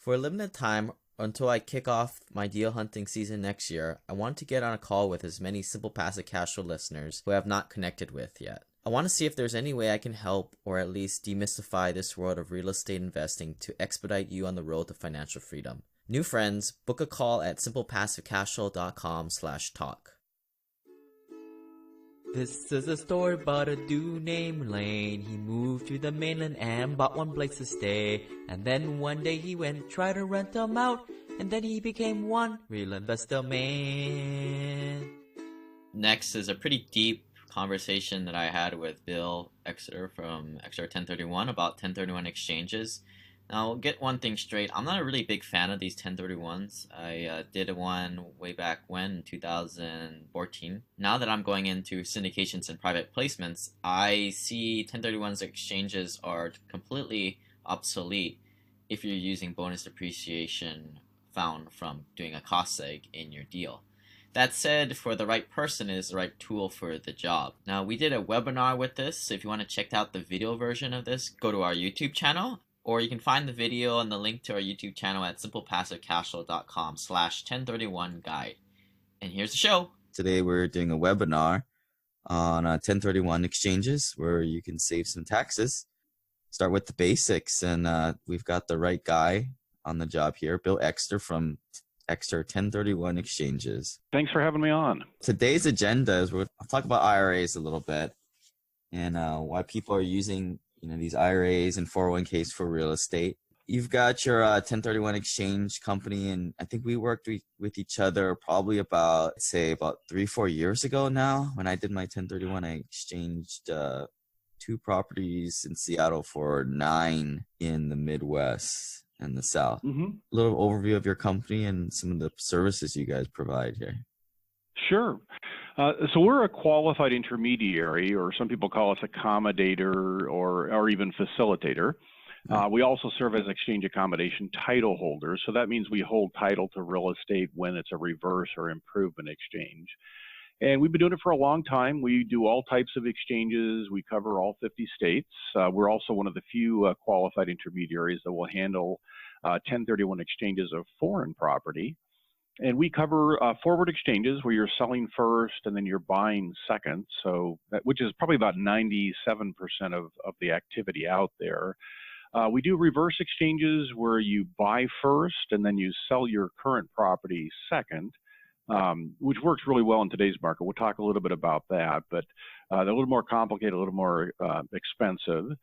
For a limited time, until I kick off my deal hunting season next year, I want to get on a call with as many Simple Passive Cash Flow listeners who I have not connected with yet. I want to see if there's any way I can help or at least demystify this world of real estate investing to expedite you on the road to financial freedom. New friends, book a call at simplepassivecashflow.com/talk. This is a story about a dude named Lane. He moved to the mainland and bought one place to stay. And then one day he went try to rent them out. And then he became one real investor man. Next is a pretty deep conversation that I had with Bill Exeter from Exeter 1031 about 1031 exchanges. Now, I'll get one thing straight. I'm not a really big fan of these 1031s. I did one way back when, in 2014. Now that I'm going into syndications and private placements, I see 1031s exchanges are completely obsolete if you're using bonus depreciation found from doing a cost seg in your deal. That said, for the right person, it is the right tool for the job. Now, we did a webinar with this, so if you want to check out the video version of this, go to our YouTube channel. Or you can find the video and the link to our YouTube channel at simplepassivecashflow.com/1031guide. And here's the show. Today we're doing a webinar on 1031 exchanges where you can save some taxes. Start with the basics, and we've got the right guy on the job here, Bill Exeter from Exeter 1031 exchanges. Thanks for having me on. Today's agenda is I'll talk about IRAs a little bit and why people are using these IRAs and 401ks for real estate. You've got your 1031 exchange company, and I think we worked with each other probably about 3-4 years ago now. When I did my 1031, I exchanged 2 properties in Seattle for 9 in the Midwest and the South. A little overview of your company and some of the services you guys provide here. Sure. So we're a qualified intermediary, or some people call us accommodator or even facilitator. We also serve as exchange accommodation title holders. So that means we hold title to real estate when it's a reverse or improvement exchange. And we've been doing it for a long time. We do all types of exchanges. We cover all 50 states. We're also one of the few qualified intermediaries that will handle 1031 exchanges of foreign property. And we cover forward exchanges where you're selling first and then you're buying second, which is probably about 97% of the activity out there. We do reverse exchanges where you buy first and then you sell your current property second, which works really well in today's market. We'll talk a little bit about that, but they're a little more complicated, a little more expensive.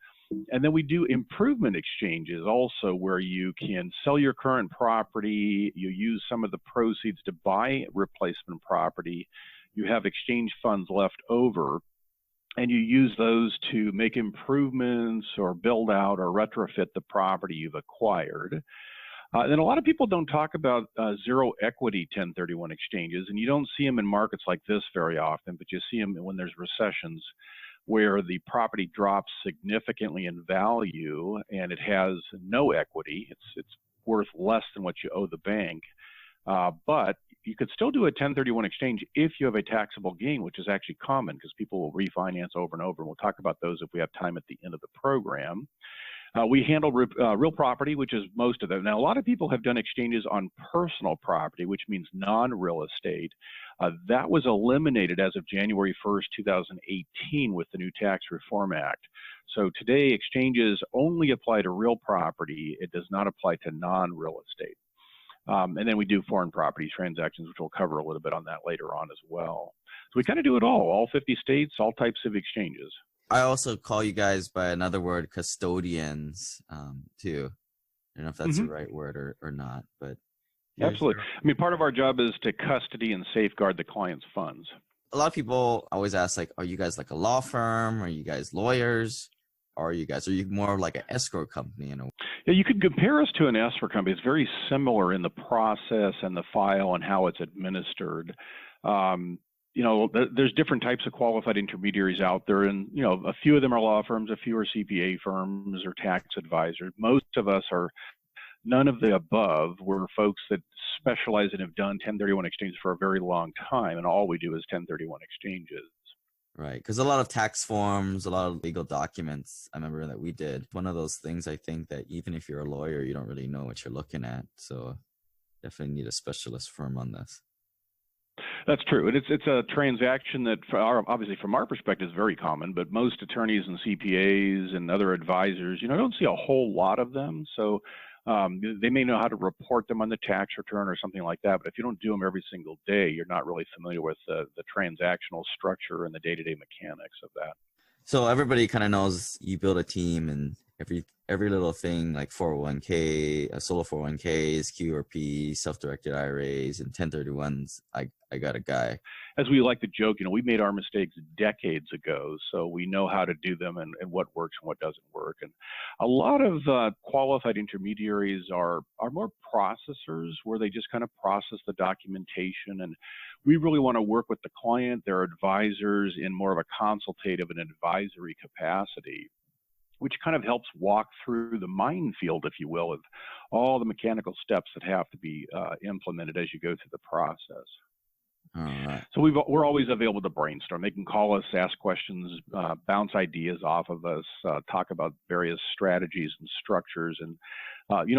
And then we do improvement exchanges also, where you can sell your current property, you use some of the proceeds to buy replacement property, you have exchange funds left over, and you use those to make improvements or build out or retrofit the property you've acquired. And then a lot of people don't talk about zero equity 1031 exchanges, and you don't see them in markets like this very often, but you see them when there's recessions, where the property drops significantly in value and it has no equity. It's worth less than what you owe the bank. But you could still do a 1031 exchange if you have a taxable gain, which is actually common because people will refinance over and over. And we'll talk about those if we have time at the end of the program. We handle real property, which is most of them. Now, a lot of people have done exchanges on personal property, which means non-real estate. That was eliminated as of January 1st, 2018 with the new Tax Reform Act. So today, exchanges only apply to real property. It does not apply to non-real estate. And then we do foreign property transactions, which we'll cover a little bit on that later on as well. So we kind of do it all 50 states, all types of exchanges. I also call you guys by another word, custodians, too. I don't know if that's the right word or not, but absolutely. I mean, part of our job is to custody and safeguard the client's funds. A lot of people always ask, are you guys like a law firm? Are you guys lawyers? Or are you more like an escrow company? Yeah, you could compare us to an escrow company. It's very similar in the process and the file and how it's administered. There's different types of qualified intermediaries out there, and a few of them are law firms, a few are CPA firms or tax advisors. Most of us are none of the above. We're folks that specialize and have done 1031 exchanges for a very long time, and all we do is 1031 exchanges. Right. Because a lot of tax forms, a lot of legal documents, I remember that we did. One of those things, I think that even if you're a lawyer, you don't really know what you're looking at. So definitely need a specialist firm on this. That's true. And it's a transaction that, obviously from our perspective, is very common, but most attorneys and CPAs and other advisors, don't see a whole lot of them. So they may know how to report them on the tax return or something like that, but if you don't do them every single day, you're not really familiar with the transactional structure and the day-to-day mechanics of that. So everybody kind of knows you build a team, and every little thing like 401k, solo 401ks, QRP, self-directed IRAs, and 1031s. I got a guy. As we like to joke, we made our mistakes decades ago, so we know how to do them and what works and what doesn't work. And a lot of qualified intermediaries are more processors, where they just kind of process the documentation. And we really want to work with the client, their advisors, in more of a consultative and advisory capacity, which kind of helps walk through the minefield, if you will, of all the mechanical steps that have to be implemented as you go through the process. All right. So we're always available to brainstorm. They can call us, ask questions, bounce ideas off of us, talk about various strategies and structures. And,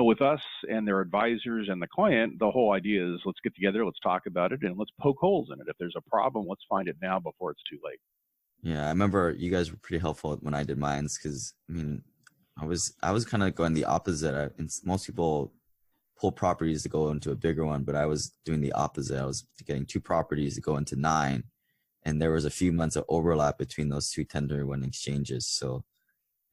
with us and their advisors and the client, the whole idea is let's get together, let's talk about it, and let's poke holes in it. If there's a problem, let's find it now before it's too late. Yeah, I remember you guys were pretty helpful when I did mines, because I was kind of going the opposite. Most people pull properties to go into a bigger one, but I was doing the opposite. I was getting 2 properties to go into 9, and there was a few months of overlap between those 2 1031 exchanges. So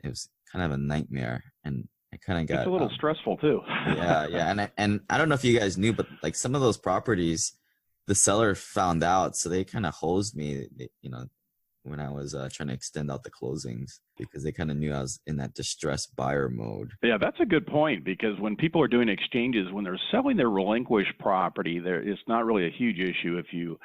it was kind of a nightmare, and I kind of got— It's a little stressful too. yeah, and I don't know if you guys knew, but like some of those properties, the seller found out, so they kind of hosed me, when I was trying to extend out the closings, because they kind of knew I was in that distressed buyer mode. Yeah, that's a good point, because when people are doing exchanges, when they're selling their relinquished property, it's not really a huge issue if you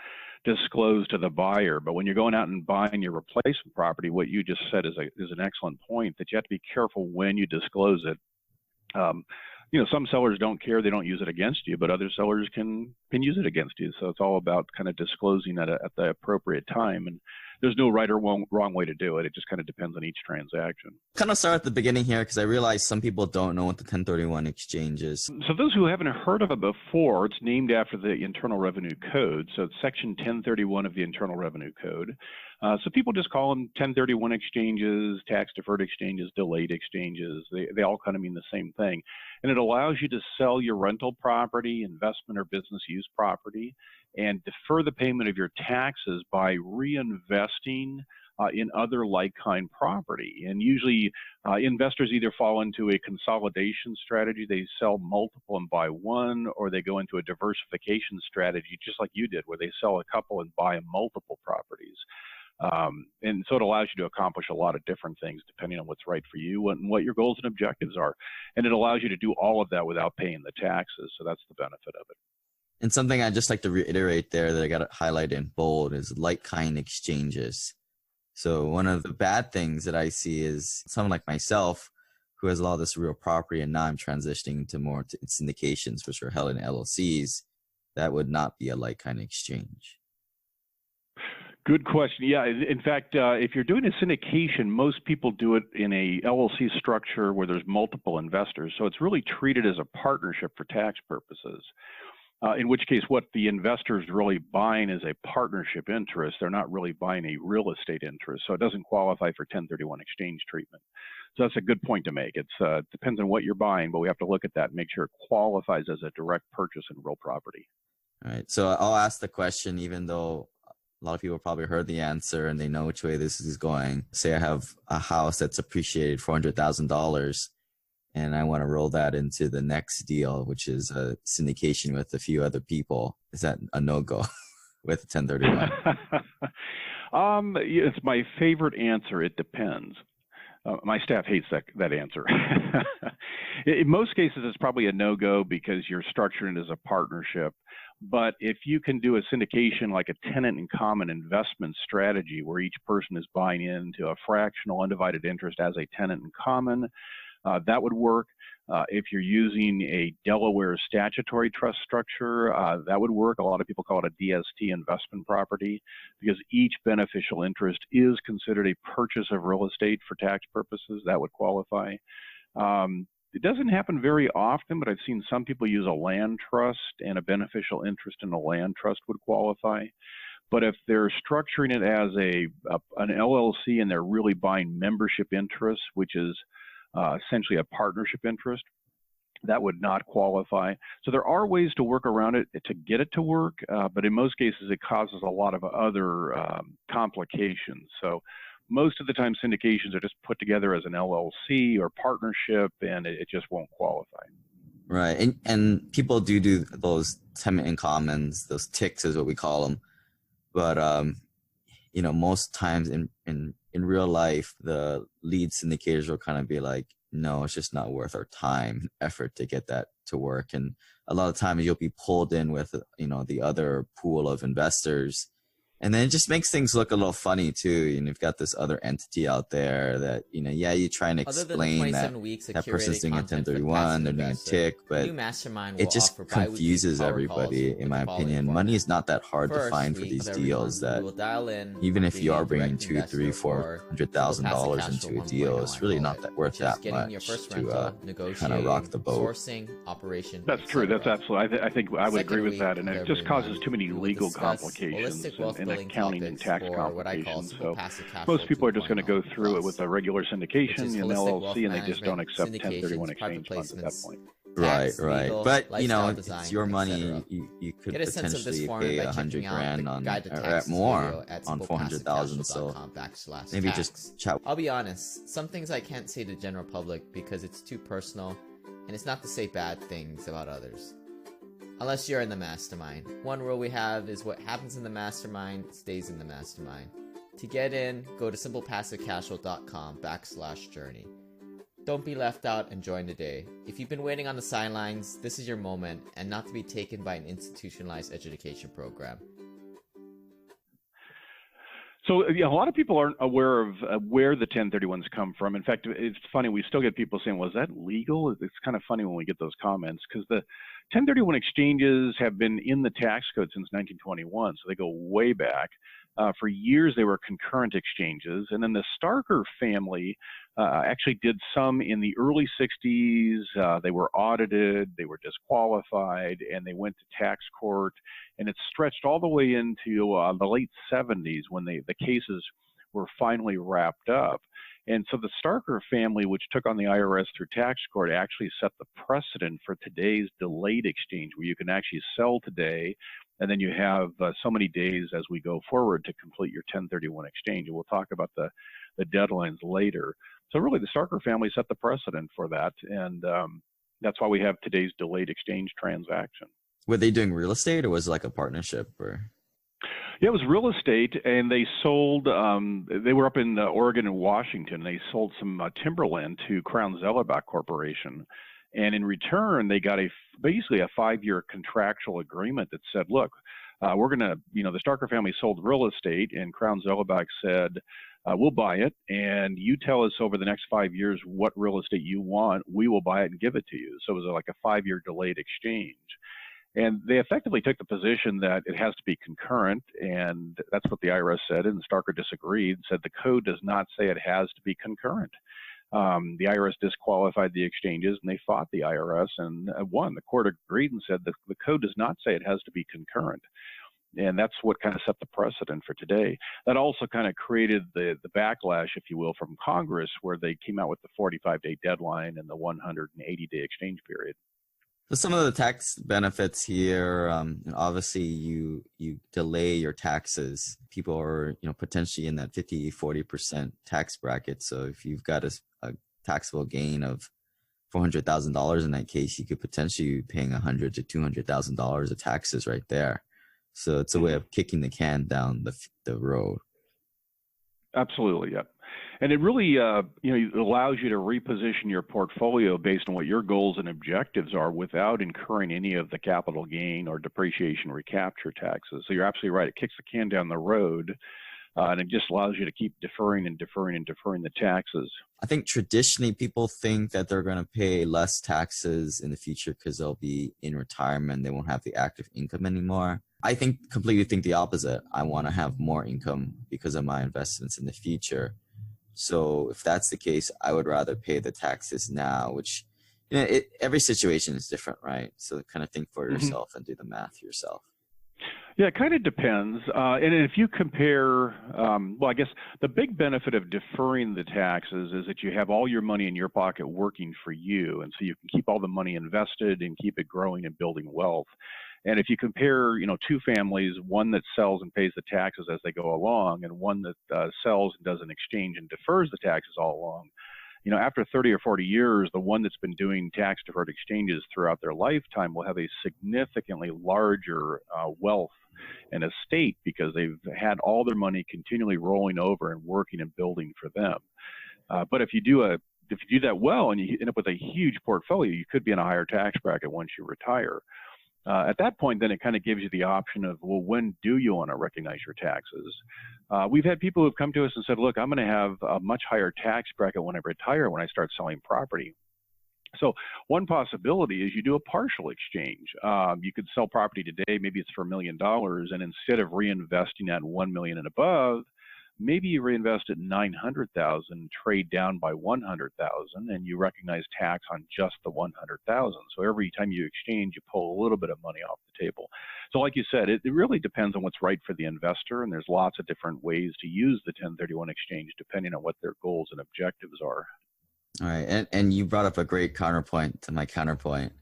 disclose to the buyer. But when you're going out and buying your replacement property, what you just said is an excellent point, that you have to be careful when you disclose it. Some sellers don't care; they don't use it against you, but other sellers can use it against you. So it's all about kind of disclosing at the appropriate time. And there's no right or wrong way to do it. It just kind of depends on each transaction. Kind of start at the beginning here, because I realize some people don't know what the 1031 exchange is. So those who haven't heard of it before, it's named after the Internal Revenue Code. So it's Section 1031 of the Internal Revenue Code. So people just call them 1031 exchanges, tax deferred exchanges, delayed exchanges. They all kind of mean the same thing. And it allows you to sell your rental property, investment or business use property, and defer the payment of your taxes by reinvesting in other like-kind property. And usually investors either fall into a consolidation strategy, they sell multiple and buy one, or they go into a diversification strategy, just like you did, where they sell a couple and buy multiple properties. And so it allows you to accomplish a lot of different things depending on what's right for you and what your goals and objectives are. And it allows you to do all of that without paying the taxes. So that's the benefit of it. And something I just like to reiterate there that I got to highlight in bold is like-kind exchanges. So one of the bad things that I see is someone like myself who has a lot of this real property, and now I'm transitioning to more to syndications, which are held in LLCs. That would not be a like-kind exchange. Good question. Yeah, in fact, if you're doing a syndication, most people do it in a LLC structure where there's multiple investors. So it's really treated as a partnership for tax purposes. In which case, what the investor is really buying is a partnership interest. They're not really buying a real estate interest. So it doesn't qualify for 1031 exchange treatment. So that's a good point to make. It depends on what you're buying, but we have to look at that and make sure it qualifies as a direct purchase in real property. All right. So I'll ask the question, even though a lot of people probably heard the answer and they know which way this is going. Say I have a house that's appreciated $400,000. And I want to roll that into the next deal, which is a syndication with a few other people. Is that a no-go with 1031? It's my favorite answer. It depends. My staff hates that answer. In most cases, it's probably a no-go because you're structuring it as a partnership. But if you can do a syndication like a tenant in common investment strategy where each person is buying into a fractional undivided interest as a tenant in common, that would work. If you're using a Delaware statutory trust structure, that would work. A lot of people call it a DST investment property because each beneficial interest is considered a purchase of real estate for tax purposes. That would qualify. It doesn't happen very often, but I've seen some people use a land trust, and a beneficial interest in a land trust would qualify. But if they're structuring it as an LLC and they're really buying membership interest, which is essentially a partnership interest, that would not qualify. So there are ways to work around it to get it to work, but in most cases it causes a lot of other complications. So most of the time syndications are just put together as an LLC or partnership, and it just won't qualify. Right, and people do those tenant in commons, those ticks is what we call them. But most times in real life, the lead syndicators will kind of be like, no, it's just not worth our time, effort to get that to work. And a lot of times you'll be pulled in with, the other pool of investors. And then it just makes things look a little funny too. You've got this other entity out there that, you try and explain that person's doing a 1031, they're doing a tick, but it just confuses everybody, in my opinion. Money is not that hard to find for these deals that even if you are bringing $200,000, $300,000, $400,000 into a deal, it's really not that worth that much to kind of rock the boat. That's true. That's absolutely. I think I would agree with that. And it just causes too many legal complications and accounting and tax complications. So most people are just going to go through it with a regular syndication, an LLC, and they just don't accept 1031 exchange funds at that point. Right. But it's your money. You could potentially pay $100,000 or more on 400,000. So maybe just chat. I'll be honest. Some things I can't say to general public because it's too personal, and it's not to say bad things about others. Unless you're in the mastermind. One rule we have is what happens in the mastermind stays in the mastermind. To get in, go to simplepassivecashflow.com/journey. Don't be left out and join today. If you've been waiting on the sidelines, this is your moment, and not to be taken by an institutionalized education program. So a lot of people aren't aware of where the 1031s come from. In fact, it's funny, we still get people saying, well, is that legal? It's kind of funny when we get those comments because the 1031 exchanges have been in the tax code since 1921, so they go way back. For years, they were concurrent exchanges, and then the Starker family actually did some in the early 60s. They were audited, they were disqualified, and they went to tax court, and it stretched all the way into the late 70s when the cases were finally wrapped up. And so the Starker family, which took on the IRS through tax court, actually set the precedent for today's delayed exchange, where you can actually sell today, and then you have so many days as we go forward to complete your 1031 exchange. And we'll talk about the deadlines later. So really, the Starker family set the precedent for that, and that's why we have today's delayed exchange transaction. Were they doing real estate, or was it like a partnership? Or? Yeah, it was real estate, and they sold, they were up in Oregon and Washington. They sold some timberland to Crown Zellerbach Corporation. And in return, they got basically a 5-year contractual agreement that said, look, we're going to, the Starker family sold real estate, and Crown Zellerbach said, we'll buy it, and you tell us over the next 5 years what real estate you want, we will buy it and give it to you. So it was like a 5-year delayed exchange. And they effectively took the position that it has to be concurrent, and that's what the IRS said, and Starker disagreed, said the code does not say it has to be concurrent. The IRS disqualified the exchanges, and they fought the IRS and won. The court agreed and said that the code does not say it has to be concurrent. And that's what kind of set the precedent for today. That also kind of created the backlash, if you will, from Congress, where they came out with the 45-day deadline and the 180-day exchange period. So some of the tax benefits here, obviously you delay your taxes. People are, potentially in that 50-40% tax bracket. So if you've got a taxable gain of $400,000 in that case, you could potentially be paying $100,000 to $200,000 of taxes right there. So it's a way of kicking the can down the road. Absolutely, yeah. And it really, allows you to reposition your portfolio based on what your goals and objectives are without incurring any of the capital gain or depreciation recapture taxes. So you're absolutely right. It kicks the can down the road. and it just allows you to keep deferring and deferring and deferring the taxes. I think traditionally people think that they're going to pay less taxes in the future because they'll be in retirement. They won't have the active income anymore. I completely think the opposite. I want to have more income because of my investments in the future. So if that's the case, I would rather pay the taxes now, which, every situation is different, right? So kind of think for yourself and do the math yourself. Yeah, it kind of depends. And if you compare, well, I guess the big benefit of deferring the taxes is that you have all your money in your pocket working for you. And so you can keep all the money invested and keep it growing and building wealth. And if you compare, two families, one that sells and pays the taxes as they go along, and one that sells and does an exchange and defers the taxes all along, after 30 or 40 years, the one that's been doing tax deferred exchanges throughout their lifetime will have a significantly larger wealth and estate because they've had all their money continually rolling over and working and building for them. But if you do that well and you end up with a huge portfolio, you could be in a higher tax bracket once you retire. At that point, then it kind of gives you the option of, well, when do you want to recognize your taxes? We've had people who've come to us and said, look, I'm going to have a much higher tax bracket when I retire, when I start selling property. So one possibility is you do a partial exchange. You could sell property today, maybe it's for $1 million, and instead of reinvesting at $1 million and above, maybe you reinvest at $900,000, trade down by $100,000, and you recognize tax on just the $100,000. So every time you exchange, you pull a little bit of money off the table. So like you said, it really depends on what's right for the investor, and there's lots of different ways to use the 1031 exchange depending on what their goals and objectives are. All right, and you brought up a great counterpoint to my counterpoint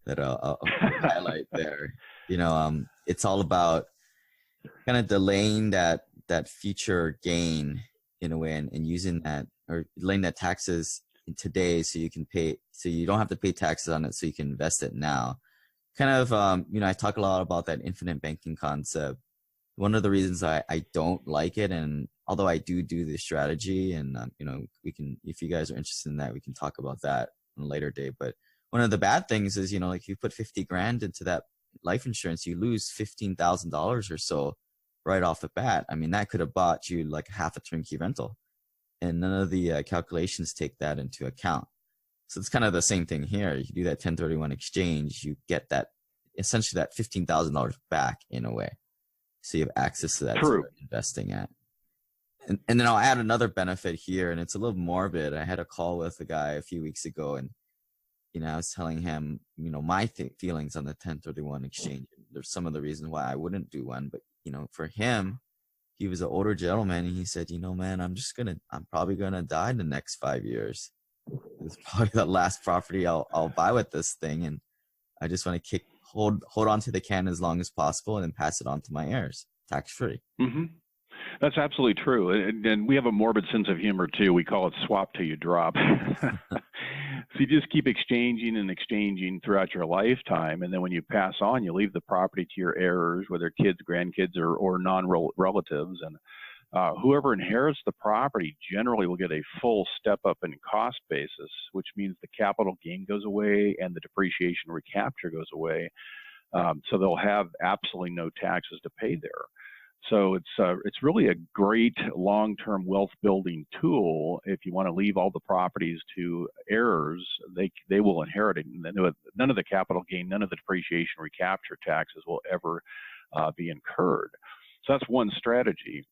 that I'll highlight there. It's all about kind of delaying that future gain in a way, and using that, or laying that taxes today so you can pay, so you don't have to pay taxes on it, so you can invest it now. Kind of, I talk a lot about that infinite banking concept. One of the reasons I don't like it, and although I do the strategy, and we can, if you guys are interested in that, we can talk about that on a later day. But one of the bad things is, like if you put 50 grand into that life insurance, you lose $15,000 or so right off the bat. I mean, that could have bought you like half a turnkey rental, and none of the calculations take that into account. So it's kind of the same thing here. You do that 1031 exchange, you get that, essentially that $15,000 back in a way. So you have access to that to investing at. And then I'll add another benefit here, and it's a little morbid. I had a call with a guy a few weeks ago, and I was telling him, my feelings on the 1031 exchange. There's some of the reasons why I wouldn't do one, but for him, he was an older gentleman, and he said, man, I'm probably gonna die in the next 5 years. It's probably the last property I'll buy with this thing, and I just want to hold on to the can as long as possible, and then pass it on to my heirs, tax free. Mm-hmm. That's absolutely true. And we have a morbid sense of humor too. We call it swap till you drop. So you just keep exchanging and exchanging throughout your lifetime. And then when you pass on, you leave the property to your heirs, whether kids, grandkids, or non-relatives. And whoever inherits the property generally will get a full step up in cost basis, which means the capital gain goes away and the depreciation recapture goes away. So they'll have absolutely no taxes to pay there. So it's really a great long-term wealth building tool. If you want to leave all the properties to heirs, they will inherit it. And none of the capital gain, none of the depreciation recapture taxes will ever be incurred. So that's one strategy.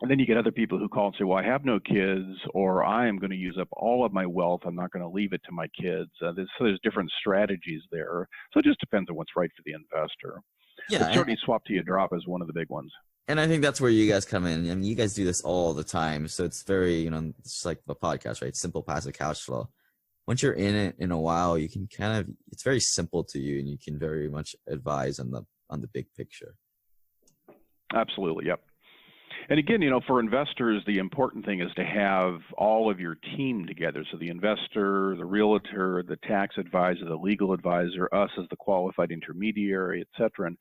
And then you get other people who call and say, well, I have no kids, or I am going to use up all of my wealth. I'm not going to leave it to my kids. So there's different strategies there. So it just depends on what's right for the investor. Yeah, but certainly swap till you drop is one of the big ones. And I think that's where you guys come in. I mean, you guys do this all the time. So it's very, it's like the podcast, right? Simple passive cash flow. Once you're in it in a while, you can it's very simple to you, and you can very much advise on the big picture. Absolutely. Yep. And again, for investors, the important thing is to have all of your team together. So the investor, the realtor, the tax advisor, the legal advisor, us as the qualified intermediary, et cetera. And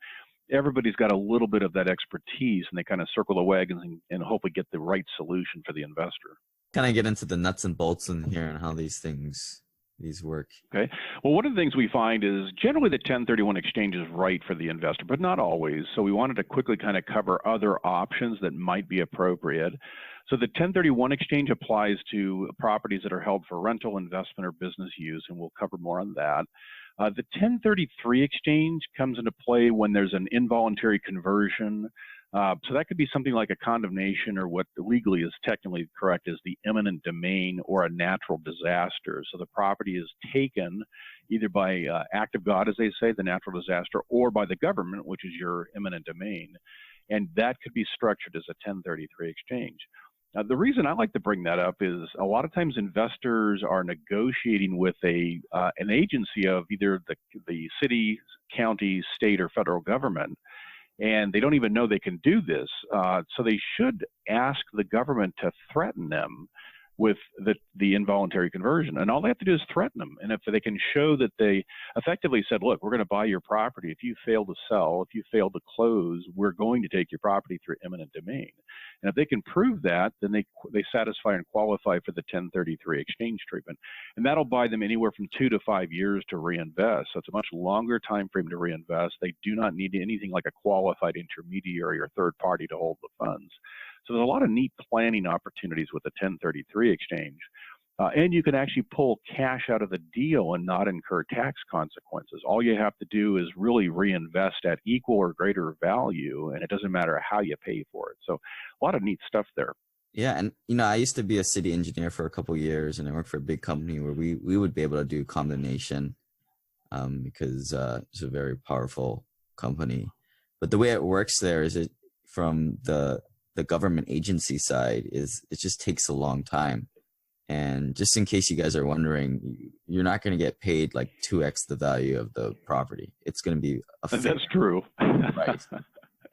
everybody's got a little bit of that expertise, and they kind of circle the wagons and hopefully get the right solution for the investor. Kind of get into the nuts and bolts in here and how these things these work? Okay. Well, one of the things we find is generally the 1031 exchange is right for the investor, but not always. So we wanted to quickly kind of cover other options that might be appropriate. So the 1031 exchange applies to properties that are held for rental, investment, or business use, and we'll cover more on that. The 1033 exchange comes into play when there's an involuntary conversion. So that could be something like a condemnation, or what legally is technically correct is the eminent domain, or a natural disaster. So the property is taken either by act of God, as they say, the natural disaster, or by the government, which is your eminent domain. And that could be structured as a 1033 exchange. The reason I like to bring that up is a lot of times investors are negotiating with an agency of either the city, county, state, or federal government, and they don't even know they can do this. So they should ask the government to threaten them with the involuntary conversion. And all they have to do is threaten them. And if they can show that they effectively said, look, we're going to buy your property. If you fail to sell, if you fail to close, we're going to take your property through eminent domain. And if they can prove that, then they satisfy and qualify for the 1033 exchange treatment. And that'll buy them anywhere from 2 to 5 years to reinvest. So it's a much longer time frame to reinvest. They do not need anything like a qualified intermediary or third party to hold the funds. So there's a lot of neat planning opportunities with the 1033 exchange. And you can actually pull cash out of the deal and not incur tax consequences. All you have to do is really reinvest at equal or greater value, and it doesn't matter how you pay for it. So a lot of neat stuff there. Yeah, and I used to be a city engineer for a couple of years, and I worked for a big company where we would be able to do condemnation because it's a very powerful company. But the way it works there is from the government agency side is it just takes a long time. And just in case you guys are wondering, you're not going to get paid like 2x the value of the property. It's going to be That's true. Right.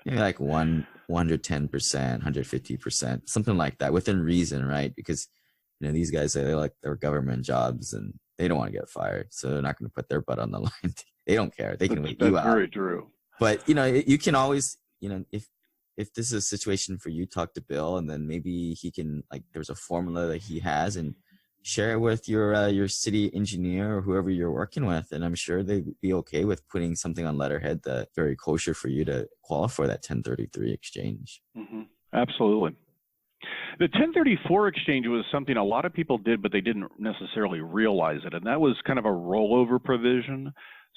Maybe like 110%, 150%, something like that, within reason, right? Because these guys, they like their government jobs and they don't want to get fired, so they're not going to put their butt on the line. They don't care. They can wait you out. That's very true. But you can always, if this is a situation for you, talk to Bill, and then maybe he can, like, there's a formula that he has, and share it with your city engineer or whoever you're working with, and I'm sure they'd be okay with putting something on letterhead that's very kosher for you to qualify for that 1033 exchange. Mm-hmm. Absolutely. The 1034 exchange was something a lot of people did, but they didn't necessarily realize it, and that was kind of a rollover provision.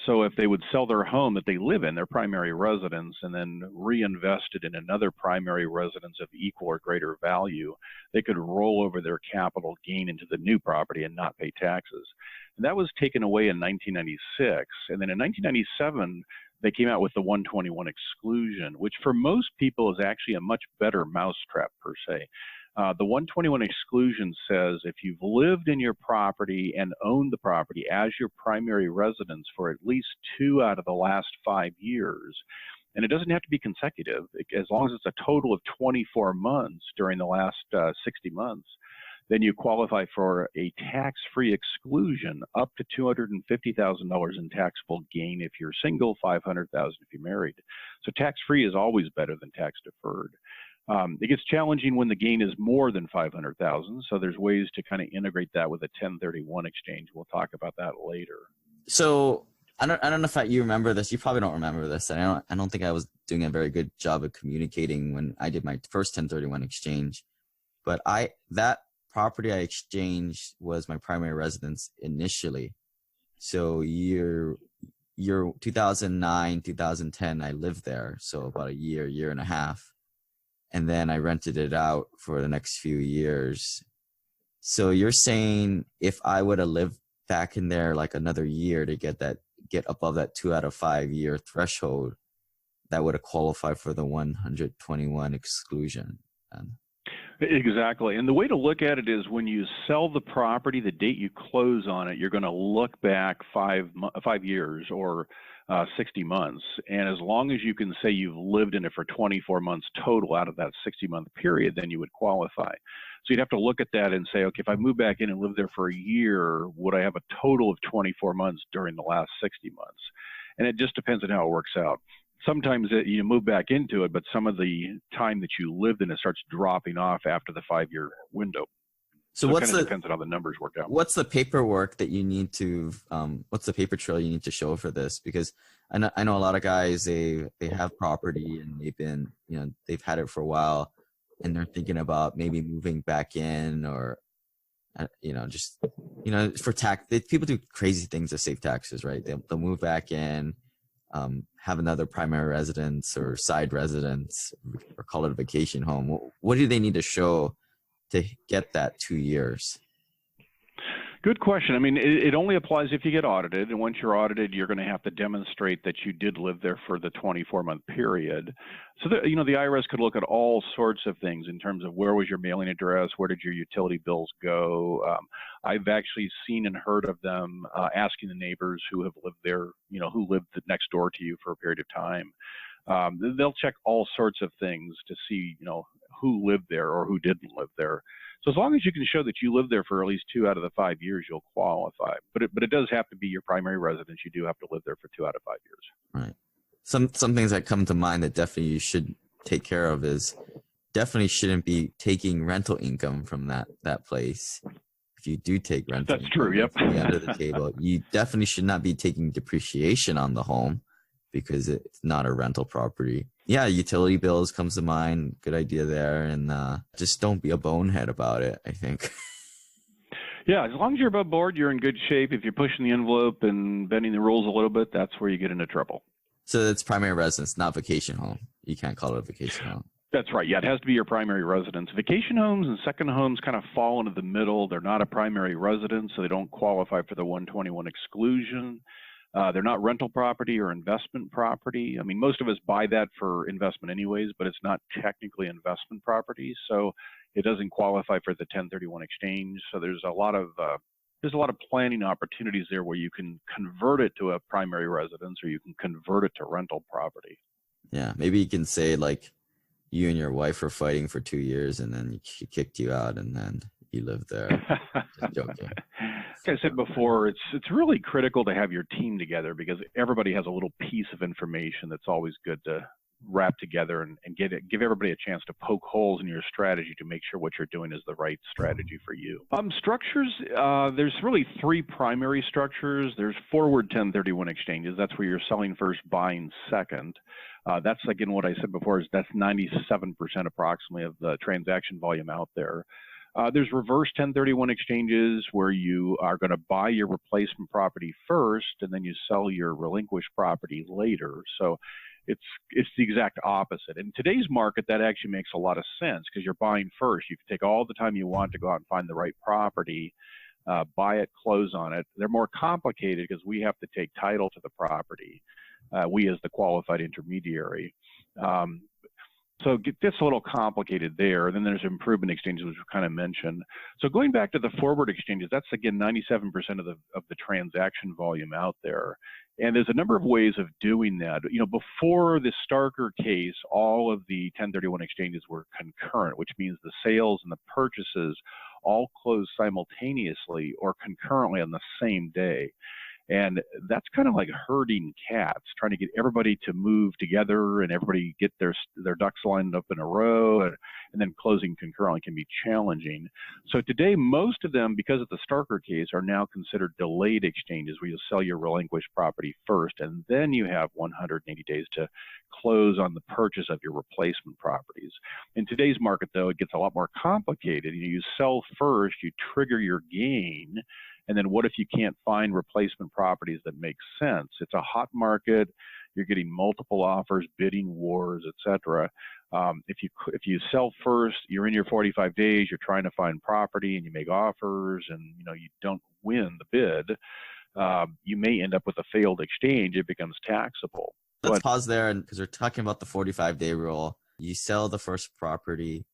So if they would sell their home that they live in, their primary residence, and then reinvest it in another primary residence of equal or greater value, they could roll over their capital gain into the new property and not pay taxes. And that was taken away in 1996. And then in 1997, they came out with the 121 exclusion, which for most people is actually a much better mousetrap per se. The 121 exclusion says if you've lived in your property and owned the property as your primary residence for at least 2 out of the last 5 years, and it doesn't have to be consecutive, as long as it's a total of 24 months during the last 60 months, then you qualify for a tax-free exclusion up to $250,000 in taxable gain if you're single, $500,000 if you're married. So tax-free is always better than tax-deferred. It gets challenging when the gain is more than $500,000. So there's ways to kind of integrate that with a 1031 exchange. We'll talk about that later. So I don't know if you remember this. You probably don't remember this. I don't think I was doing a very good job of communicating when I did my first 1031 exchange. But that property I exchanged was my primary residence initially. So year 2009, 2010, I lived there. So about a year and a half. And then I rented it out for the next few years. So you're saying if I would have lived back in there like another year to get above that 2 out of 5 year threshold, that would have qualified for the 121 exclusion. Exactly. And the way to look at it is when you sell the property, the date you close on it, you're going to look back 5 years or 60 months. And as long as you can say you've lived in it for 24 months total out of that 60-month period, then you would qualify. So you'd have to look at that and say, okay, if I move back in and live there for a year, would I have a total of 24 months during the last 60 months? And it just depends on how it works out. Sometimes you move back into it, but some of the time that you lived in it starts dropping off after the 5-year window. So it what's kind of the depends on how the numbers work out. what's the paperwork that you need to what's the paper trail you need to show for this? Because I know a lot of guys, they have property and they've been, they've had it for a while and they're thinking about maybe moving back in, or just for tax. People do crazy things to save taxes, right? They'll move back in, have another primary residence or side residence, or call it a vacation home. What do they need to show to get that 2 years? Good question. I mean, it only applies if you get audited, and once you're audited, you're going to have to demonstrate that you did live there for the 24-month period. So, the IRS could look at all sorts of things in terms of where was your mailing address, where did your utility bills go. I've actually seen and heard of them asking the neighbors who have lived there, who lived next door to you for a period of time. They'll check all sorts of things to see, who lived there or who didn't live there. So as long as you can show that you lived there for at least 2 out of the 5 years, you'll qualify. But it does have to be your primary residence. You do have to live there for 2 out of 5 years. Right. Some things that come to mind that definitely you should take care of is definitely shouldn't be taking rental income from that place. If you do take rental That's true. Yep. Under the table, you definitely should not be taking depreciation on the home because it's not a rental property. Yeah, utility bills comes to mind. Good idea there. And just don't be a bonehead about it, I think. Yeah, as long as you're above board, you're in good shape. If you're pushing the envelope and bending the rules a little bit, that's where you get into trouble. So it's primary residence, not vacation home. You can't call it a vacation home. That's right. Yeah, it has to be your primary residence. Vacation homes and second homes kind of fall into the middle. They're not a primary residence, so they don't qualify for the 121 exclusion. They're not rental property or investment property. I mean, most of us buy that for investment anyways, but it's not technically investment property, so it doesn't qualify for the 1031 exchange. So there's a lot of planning opportunities there where you can convert it to a primary residence or you can convert it to rental property. Yeah, maybe you can say like you and your wife were fighting for 2 years and then she kicked you out and then you live there. Just joking. Like I said before, it's really critical to have your team together because everybody has a little piece of information that's always good to wrap together and give everybody a chance to poke holes in your strategy to make sure what you're doing is the right strategy for you. Structures, there's really 3 primary structures. There's forward 1031 exchanges. That's where you're selling first, buying second. That's, again, what I said before, is that's 97% approximately of the transaction volume out there. There's reverse 1031 exchanges where you are going to buy your replacement property first and then you sell your relinquished property later. So it's the exact opposite. In today's market, that actually makes a lot of sense because you're buying first. You can take all the time you want to go out and find the right property, buy it, close on it. They're more complicated because we have to take title to the property, we as the qualified intermediary. So it gets a little complicated there. Then there's improvement exchanges, which we kind of mentioned. So going back to the forward exchanges, that's again 97% of the transaction volume out there. And there's a number of ways of doing that. Before the Starker case, all of the 1031 exchanges were concurrent, which means the sales and the purchases all closed simultaneously or concurrently on the same day. And that's kind of like herding cats, trying to get everybody to move together and everybody get their ducks lined up in a row, and then closing concurrently can be challenging. So today, most of them, because of the Starker case, are now considered delayed exchanges where you sell your relinquished property first, and then you have 180 days to close on the purchase of your replacement properties. In today's market, though, it gets a lot more complicated. You sell first, you trigger your gain, and then what if you can't find replacement properties that make sense? It's a hot market. You're getting multiple offers, bidding wars, etc. If you sell first, you're in your 45 days. You're trying to find property, and you make offers, and you don't win the bid. You may end up with a failed exchange. It becomes taxable. Let's pause there because we're talking about the 45-day rule. You sell the first property,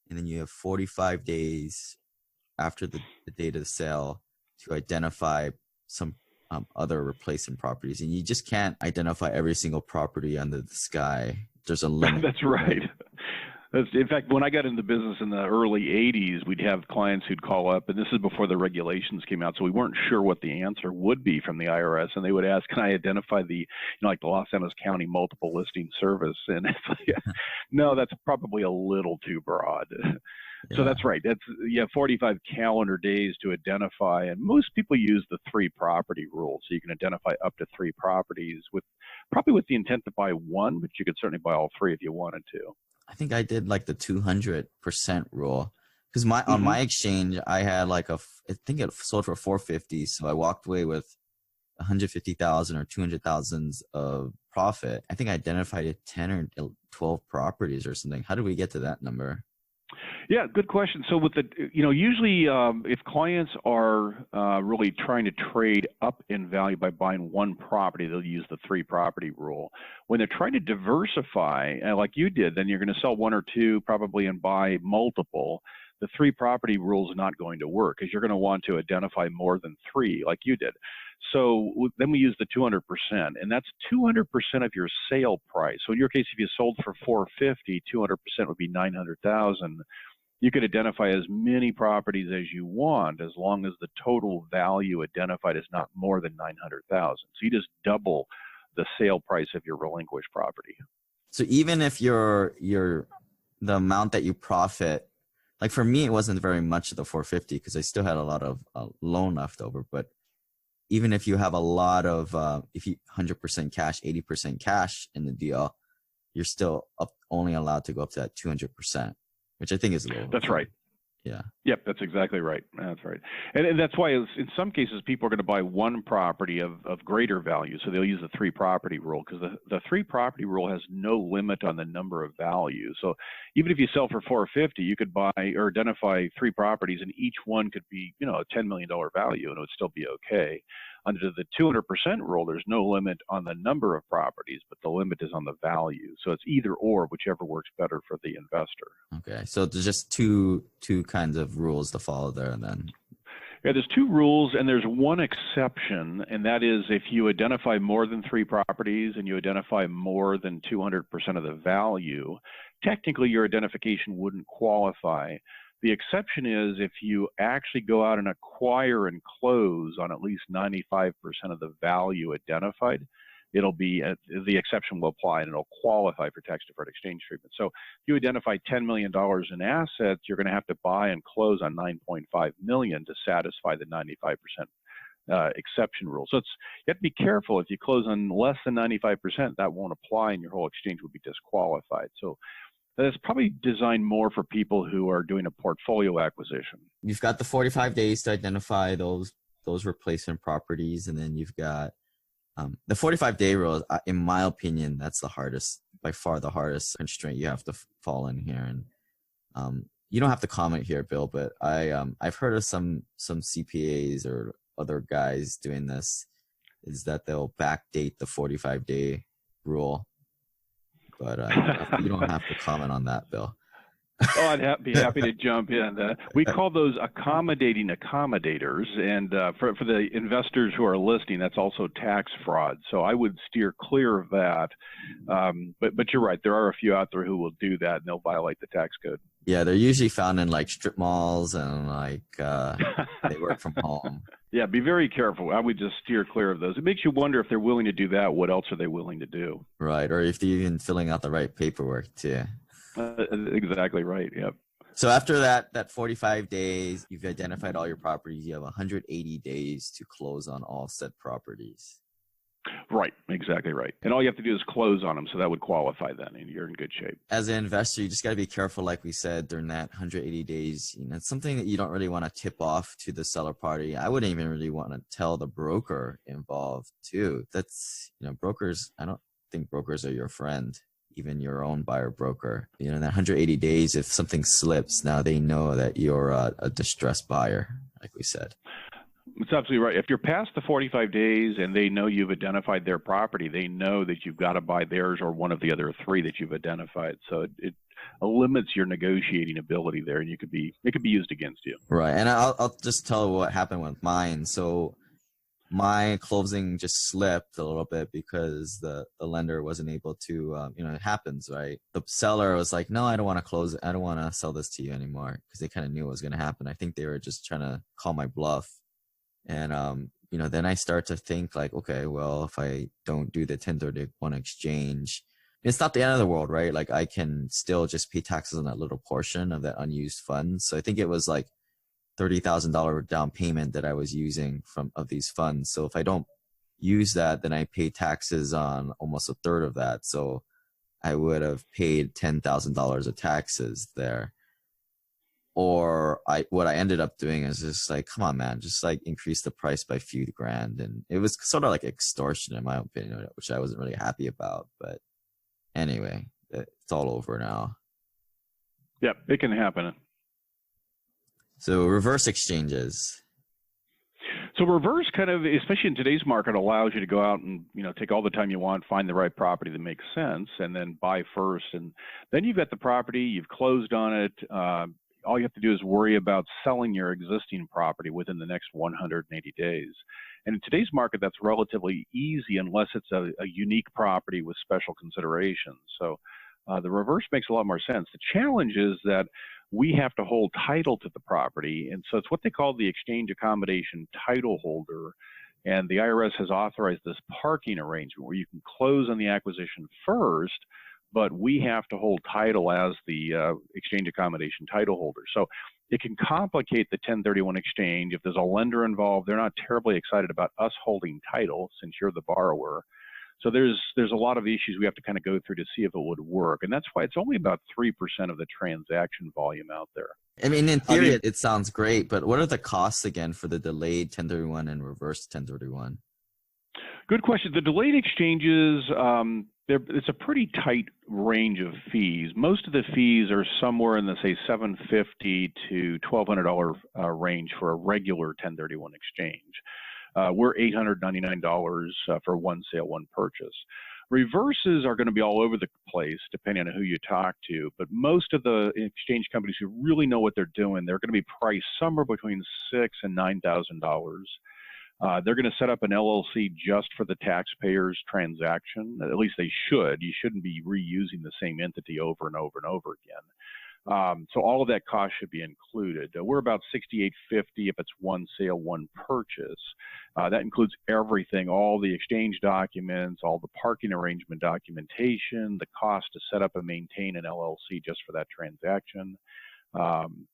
and then you have 45 days after the date of the sale to identify some other replacement properties. And you just can't identify every single property under the sky. There's a limit. That's right. In fact, when I got into business in the early 80s, we'd have clients who'd call up, and this is before the regulations came out, so we weren't sure what the answer would be from the IRS, and they would ask, can I identify the, like the Los Angeles County multiple listing service? And it's like, no, that's probably a little too broad. So Yeah. that's right. That's 45 calendar days to identify, and most people use the 3 property rule. So you can identify up to 3 properties with probably with the intent to buy one, but you could certainly buy all 3 if you wanted to. I think I did like the 200% rule because on Hmm. my exchange I had like I think it sold for 450, so I walked away with 150,000 or 200,000 of profit. I think I identified it 10 or 12 properties or something. How did we get to that number? Yeah, good question. So with the, usually if clients are really trying to trade up in value by buying one property, they'll use the 3 property rule. When they're trying to diversify, like you did, then you're going to sell 1 or 2 probably and buy multiple. The 3 property rule is not going to work because you're going to want to identify more than 3 like you did. So then we use the 200%, and that's 200% of your sale price. So in your case, if you sold for 450, 200% would be 900,000. You could identify as many properties as you want as long as the total value identified is not more than 900,000. So you just double the sale price of your relinquished property. So even if the amount that you profit, like for me, it wasn't very much of the 450 because I still had a lot of loan left over. But even if you have a lot of, if you 100% cash, 80% cash in the deal, you're still only allowed to go up to that 200%, which I think is a little. That's right. Yeah. Yep, that's exactly right. That's right. And that's why in some cases people are going to buy one property of greater value. So they'll use the 3 property rule because the 3 property rule has no limit on the number of values. So even if you sell for 450, you could buy or identify 3 properties and each one could be, a $10 million value and it would still be okay. Under the 200% rule, there's no limit on the number of properties, but the limit is on the value. So it's either or, whichever works better for the investor. Okay, so there's just two kinds of rules to follow there, then. Yeah, there's 2 rules, and there's one exception, and that is if you identify more than 3 properties and you identify more than 200% of the value, technically your identification wouldn't qualify. The exception is if you actually go out and acquire and close on at least 95% of the value identified, it'll be the exception will apply and it'll qualify for tax deferred exchange treatment. So if you identify $10 million in assets, you're going to have to buy and close on $9.5 million to satisfy the 95% exception rule. So you have to be careful. If you close on less than 95%, that won't apply and your whole exchange would be disqualified. So that's probably designed more for people who are doing a portfolio acquisition. You've got the 45 days to identify those replacement properties, and then you've got the 45-day rule. In my opinion, that's the hardest, by far the hardest constraint you have to fall in here. And you don't have to comment here, Bill, but I've heard of some CPAs or other guys doing this, is that they'll backdate the 45-day rule. But you don't have to comment on that, Bill. Oh, I'd be happy to jump in. We call those accommodating accommodators, and for the investors who are listening, that's also tax fraud. So I would steer clear of that. But you're right, there are a few out there who will do that, and they'll violate the tax code. Yeah, they're usually found in like strip malls and like they work from home. Yeah, be very careful. I would just steer clear of those. It makes you wonder if they're willing to do that, what else are they willing to do? Right, or if they're even filling out the right paperwork too. Exactly right. Yep. So after that 45 days, you've identified all your properties. You have 180 days to close on all said properties. Right, exactly right. And all you have to do is close on them, so that would qualify then, and you're in good shape. As an investor, you just got to be careful, like we said, during that 180 days. It's something that you don't really want to tip off to the seller party. I wouldn't even really want to tell the broker involved too. That's, brokers, I don't think brokers are your friend, even your own buyer broker. In that 180 days, if something slips, now they know that you're a distressed buyer, like we said. It's absolutely right. If you're past the 45 days and they know you've identified their property, they know that you've got to buy theirs or one of the other 3 that you've identified. So it limits your negotiating ability there, and it could be used against you. Right. And I'll just tell what happened with mine. So my closing just slipped a little bit because the lender wasn't able to, it happens, right? The seller was like, no, I don't want to close it. I don't want to sell this to you anymore, because they kind of knew what was going to happen. I think they were just trying to call my bluff. And, then I start to think like, okay, well, if I don't do the 1031 exchange, it's not the end of the world, right? Like I can still just pay taxes on that little portion of that unused fund. So I think it was like $30,000 down payment that I was using of these funds. So if I don't use that, then I pay taxes on almost a third of that. So I would have paid $10,000 of taxes there. Or what I ended up doing is just like, come on, man, just like increase the price by a few grand. And it was sort of like extortion in my opinion, which I wasn't really happy about. But anyway, it's all over now. Yep, it can happen. So reverse exchanges. So reverse kind of, especially in today's market, allows you to go out and, take all the time you want, find the right property that makes sense, and then buy first. And then you've got the property, you've closed on it. All you have to do is worry about selling your existing property within the next 180 days. And in today's market, that's relatively easy unless it's a unique property with special considerations. So the reverse makes a lot more sense. The challenge is that we have to hold title to the property. And so it's what they call the exchange accommodation title holder. And the IRS has authorized this parking arrangement where you can close on the acquisition first, but we have to hold title as the exchange accommodation title holder. So it can complicate the 1031 exchange. If there's a lender involved, they're not terribly excited about us holding title since you're the borrower. So there's a lot of issues we have to kind of go through to see if it would work. And that's why it's only about 3% of the transaction volume out there. I mean, in theory, it sounds great, but what are the costs again for the delayed 1031 and reverse 1031? Good question. The delayed exchanges, it's a pretty tight range of fees. Most of the fees are somewhere in the, say, $750 to $1,200 range for a regular 1031 exchange. We're $899 for one sale, one purchase. Reverses are going to be all over the place depending on who you talk to, but most of the exchange companies who really know what they're doing, they're going to be priced somewhere between $6,000 and $9,000. They're going to set up an LLC just for the taxpayer's transaction. At least they should. You shouldn't be reusing the same entity over and over and over again. So all of that cost should be included. We're about $6,850 if it's one sale, one purchase. That includes everything, all the exchange documents, all the parking arrangement documentation, the cost to set up and maintain an LLC just for that transaction, and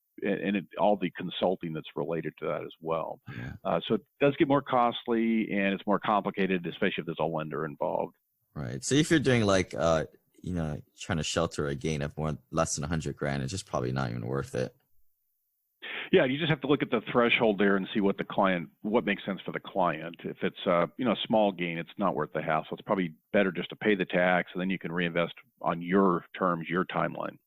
all the consulting that's related to that as well. Yeah. So it does get more costly and it's more complicated, especially if there's a lender involved. Right. So if you're doing like trying to shelter a gain of less than 100 grand, it's just probably not even worth it. Yeah, you just have to look at the threshold there and see what makes sense for the client. If it's a small gain, it's not worth the hassle. It's probably better just to pay the tax, and then you can reinvest on your terms, your timeline.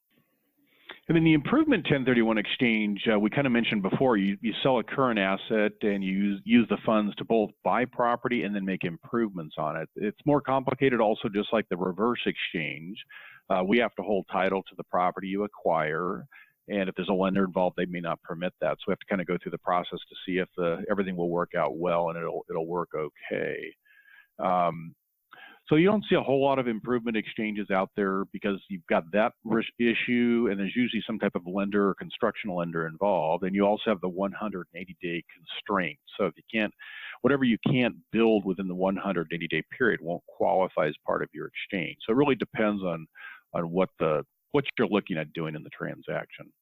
And then the improvement 1031 exchange, we kind of mentioned before, you sell a current asset and you use the funds to both buy property and then make improvements on it. It's more complicated also, just like the reverse exchange. We have to hold title to the property you acquire. And if there's a lender involved, they may not permit that. So we have to kind of go through the process to see if everything will work out well and it'll work okay. So you don't see a whole lot of improvement exchanges out there because you've got that risk issue, and there's usually some type of lender or construction lender involved, and you also have the 180-day constraint. So if whatever you can't build within the 180-day period won't qualify as part of your exchange. So it really depends on what you're looking at doing in the transaction.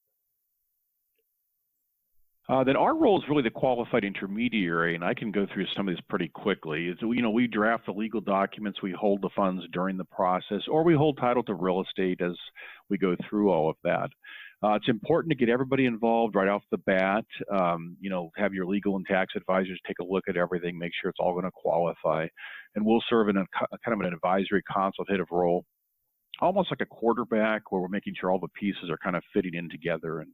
Then our role is really the qualified intermediary, and I can go through some of this pretty quickly. We draft the legal documents, we hold the funds during the process, or we hold title to real estate as we go through all of that. It's important to get everybody involved right off the bat. Have your legal and tax advisors take a look at everything, make sure it's all going to qualify, and we'll serve in a kind of an advisory consultative role, almost like a quarterback, where we're making sure all the pieces are kind of fitting in together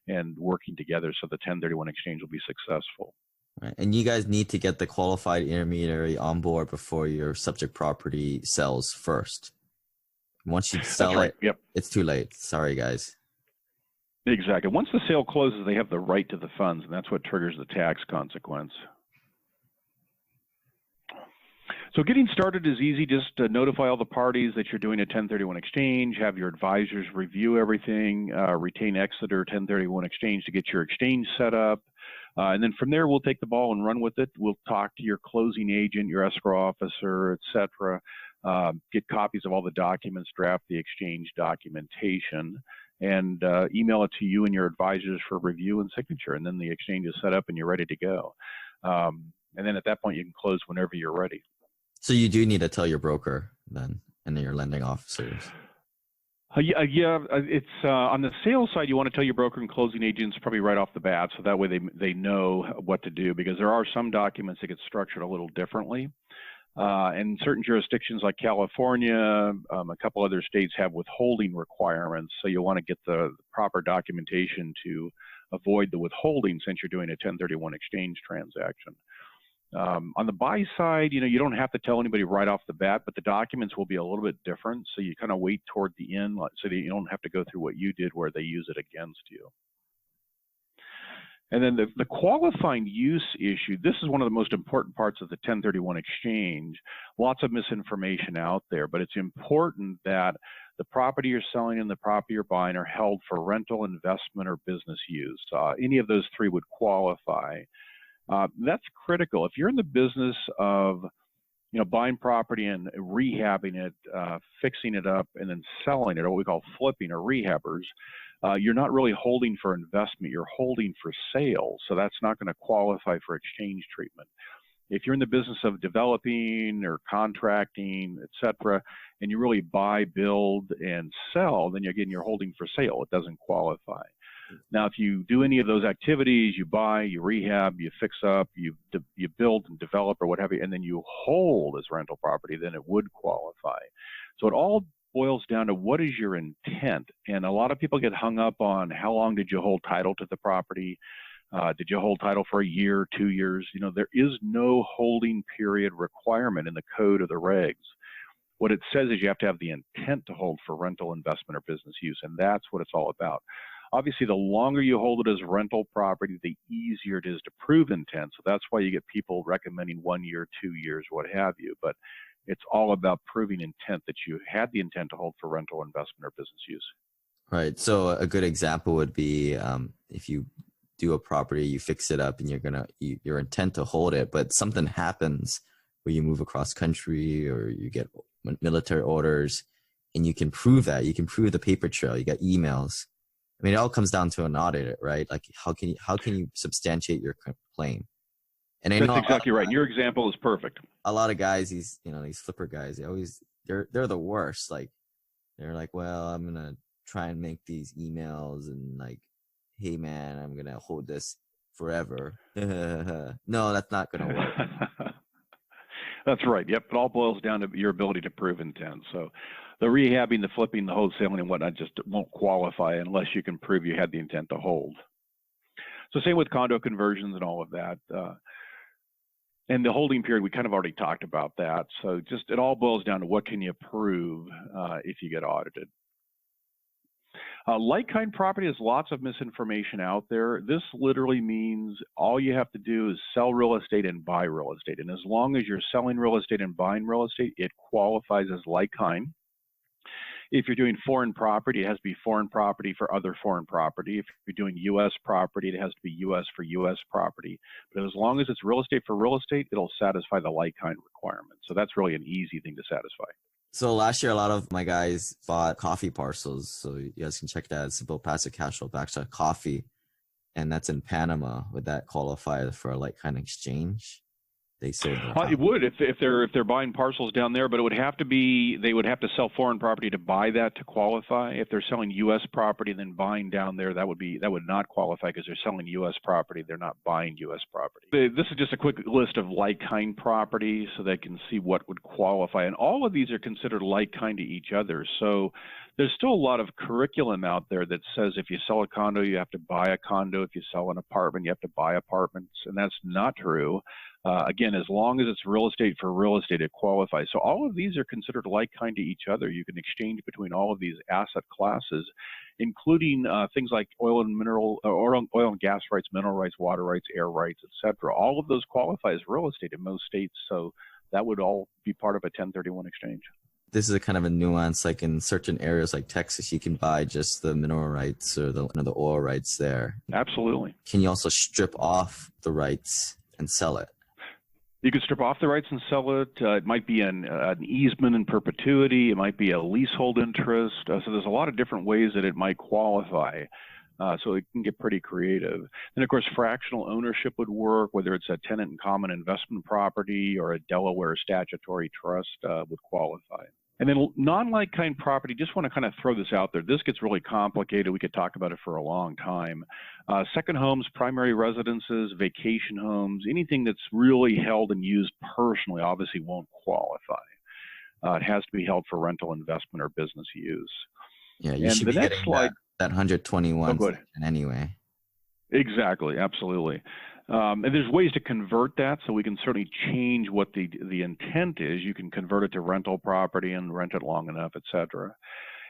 and working together so the 1031 exchange will be successful. Right. And you guys need to get the qualified intermediary on board before your subject property sells first. Once you sell it, yep, it's too late. Sorry, guys. Exactly. Once the sale closes, they have the right to the funds, and that's what triggers the tax consequence. So getting started is easy. Just notify all the parties that you're doing a 1031 exchange, have your advisors review everything, retain Exeter 1031 exchange to get your exchange set up. And then from there, we'll take the ball and run with it. We'll talk to your closing agent, your escrow officer, et cetera. get copies of all the documents, draft the exchange documentation, and email it to you and your advisors for review and signature. And then the exchange is set up and you're ready to go. And then at that point, you can close whenever you're ready. So you do need to tell your broker then, and your lending officers. It's on the sales side. You want to tell your broker and closing agents probably right off the bat, so that way they know what to do, because there are some documents that get structured a little differently. And certain jurisdictions like California, a couple other states have withholding requirements, so you want to get the proper documentation to avoid the withholding since you're doing a 1031 exchange transaction. On the buy side, you don't have to tell anybody right off the bat, but the documents will be a little bit different. So you kind of wait toward the end so that you don't have to go through what you did where they use it against you. And then the qualifying use issue, this is one of the most important parts of the 1031 exchange. Lots of misinformation out there, but it's important that the property you're selling and the property you're buying are held for rental, investment, or business use. Any of those three would qualify. That's critical. If you're in the business of buying property and rehabbing it, fixing it up, and then selling it, or what we call flipping or rehabbers, you're not really holding for investment, you're holding for sale. So that's not going to qualify for exchange treatment. If you're in the business of developing or contracting, etc., and you really buy, build, and sell, then again, you're holding for sale. It doesn't qualify. Now, if you do any of those activities, you buy, you rehab, you fix up, you build and develop or what have you, and then you hold as rental property, then it would qualify. So it all boils down to what is your intent. And a lot of people get hung up on how long did you hold title to the property? Did you hold title for a year, 2 years? There is no holding period requirement in the code or the regs. What it says is you have to have the intent to hold for rental, investment, or business use, and that's what it's all about. Obviously, the longer you hold it as rental property, the easier it is to prove intent. So that's why you get people recommending 1 year, 2 years, what have you. But it's all about proving intent that you had the intent to hold for rental, investment, or business use. Right. So a good example would be if you do a property, you fix it up, and your intent to hold it, but something happens where you move across country or you get military orders, and you can prove that. You can prove the paper trail. You got emails. I mean, it all comes down to an auditor, right? Like, how can you substantiate your claim? And that's exactly right. Your example is perfect. A lot of guys, these flipper guys, they're the worst. Like, they're like, well, I'm gonna try and make these emails and like, hey man, I'm gonna hold this forever. No, that's not gonna work. That's right. Yep. It all boils down to your ability to prove intent. So the rehabbing, the flipping, the wholesaling, and whatnot just won't qualify unless you can prove you had the intent to hold. So same with condo conversions and all of that. And the holding period, we kind of already talked about that. So just it all boils down to what can you prove if you get audited. Like-kind property has lots of misinformation out there. This literally means all you have to do is sell real estate and buy real estate. And as long as you're selling real estate and buying real estate, it qualifies as like-kind. If you're doing foreign property, it has to be foreign property for other foreign property. If you're doing U.S. property, it has to be U.S. for U.S. property. But as long as it's real estate for real estate, it'll satisfy the like-kind requirement. So that's really an easy thing to satisfy. So last year, a lot of my guys bought coffee parcels. So you guys can check that. Simple passive cash flow backstop coffee. And that's in Panama. Would that qualify for a like-kind exchange? They sold it would if they're buying parcels down there, but it would have to be, they would have to sell foreign property to buy that to qualify. If they're selling U.S. property and then buying down there, that would not qualify because they're selling U.S. property. They're not buying U.S. property. This is just a quick list of like-kind property so they can see what would qualify. And all of these are considered like-kind to each other. So there's still a lot of curriculum out there that says if you sell a condo, you have to buy a condo. If you sell an apartment, you have to buy apartments. And that's not true. Again, as long as it's real estate for real estate, it qualifies. So all of these are considered like-kind to each other. You can exchange between all of these asset classes, including things like oil and gas rights, mineral rights, water rights, air rights, etc. All of those qualify as real estate in most states. So that would all be part of a 1031 exchange. This is a kind of a nuance. Like in certain areas like Texas, you can buy just the mineral rights or the oil rights there. Absolutely. Can you also strip off the rights and sell it? You could strip off the rights and sell it. It might be an easement in perpetuity. It might be a leasehold interest. So there's a lot of different ways that it might qualify. So it can get pretty creative. Then, of course, fractional ownership would work, whether it's a tenant in common investment property or a Delaware statutory trust would qualify. And then non-like-kind property, just want to kind of throw this out there. This gets really complicated. We could talk about it for a long time. Second homes, primary residences, vacation homes, anything that's really held and used personally obviously won't qualify. It has to be held for rental, investment, or business use. Yeah, you should be getting that 121 anyway. Exactly, absolutely. And there's ways to convert that, so we can certainly change what the intent is. You can convert it to rental property and rent it long enough, et cetera.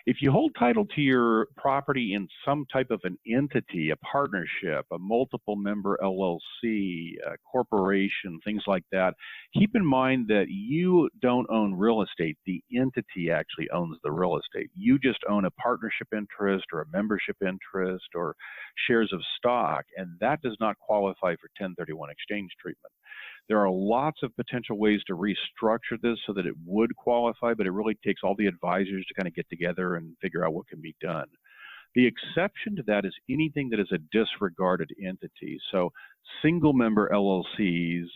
If you hold title to your property in some type of an entity, a partnership, a multiple member LLC, a corporation, things like that, keep in mind that you don't own real estate. The entity actually owns the real estate. You just own a partnership interest or a membership interest or shares of stock, and that does not qualify for 1031 exchange treatment. There are lots of potential ways to restructure this so that it would qualify, but it really takes all the advisors to kind of get together and figure out what can be done. The exception to that is anything that is a disregarded entity. So single member LLCs,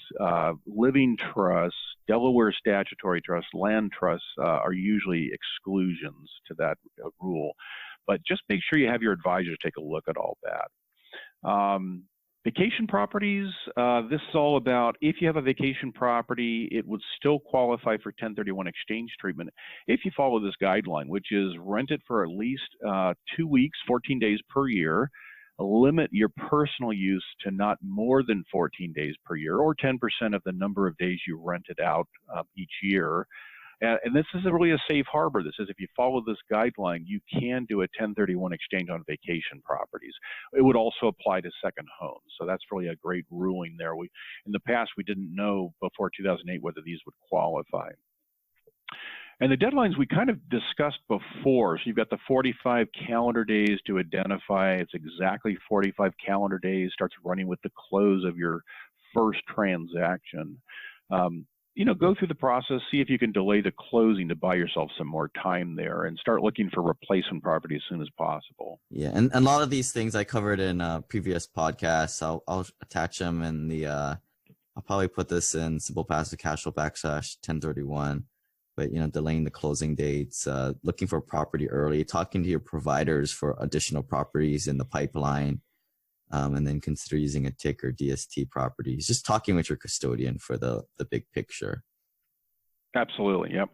living trusts, Delaware statutory trusts, land trusts are usually exclusions to that rule. But just make sure you have your advisors take a look at all that. Vacation properties, this is all about if you have a vacation property, it would still qualify for 1031 exchange treatment if you follow this guideline, which is rent it for at least 2 weeks, 14 days per year, limit your personal use to not more than 14 days per year or 10% of the number of days you rent it out each year. And this is really a safe harbor. This is if you follow this guideline, you can do a 1031 exchange on vacation properties. It would also apply to second homes. So that's really a great ruling there. In the past, we didn't know before 2008 whether these would qualify. And the deadlines we kind of discussed before. So you've got the 45 calendar days to identify. It's exactly 45 calendar days, starts running with the close of your first transaction. Go through the process, see if you can delay the closing to buy yourself some more time there and start looking for replacement property as soon as possible. Yeah, and a lot of these things I covered in previous podcasts. I'll attach them in the, I'll probably put this in Simple Passive Cashflow /1031. But, delaying the closing dates, looking for property early, talking to your providers for additional properties in the pipeline, and then consider using a TIC or DST properties. Just talking with your custodian for the big picture. Absolutely, yep.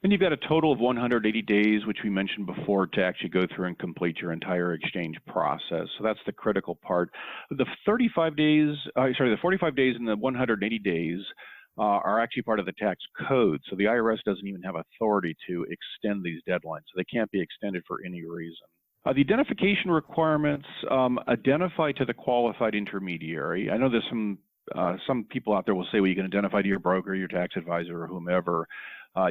Then you've got a total of 180 days, which we mentioned before, to actually go through and complete your entire exchange process. So that's the critical part. The 45 days and the 180 days are actually part of the tax code. So the IRS doesn't even have authority to extend these deadlines. So they can't be extended for any reason. The identification requirements, identify to the qualified intermediary. I know there's some people out there will say, well, you can identify to your broker, your tax advisor, or whomever.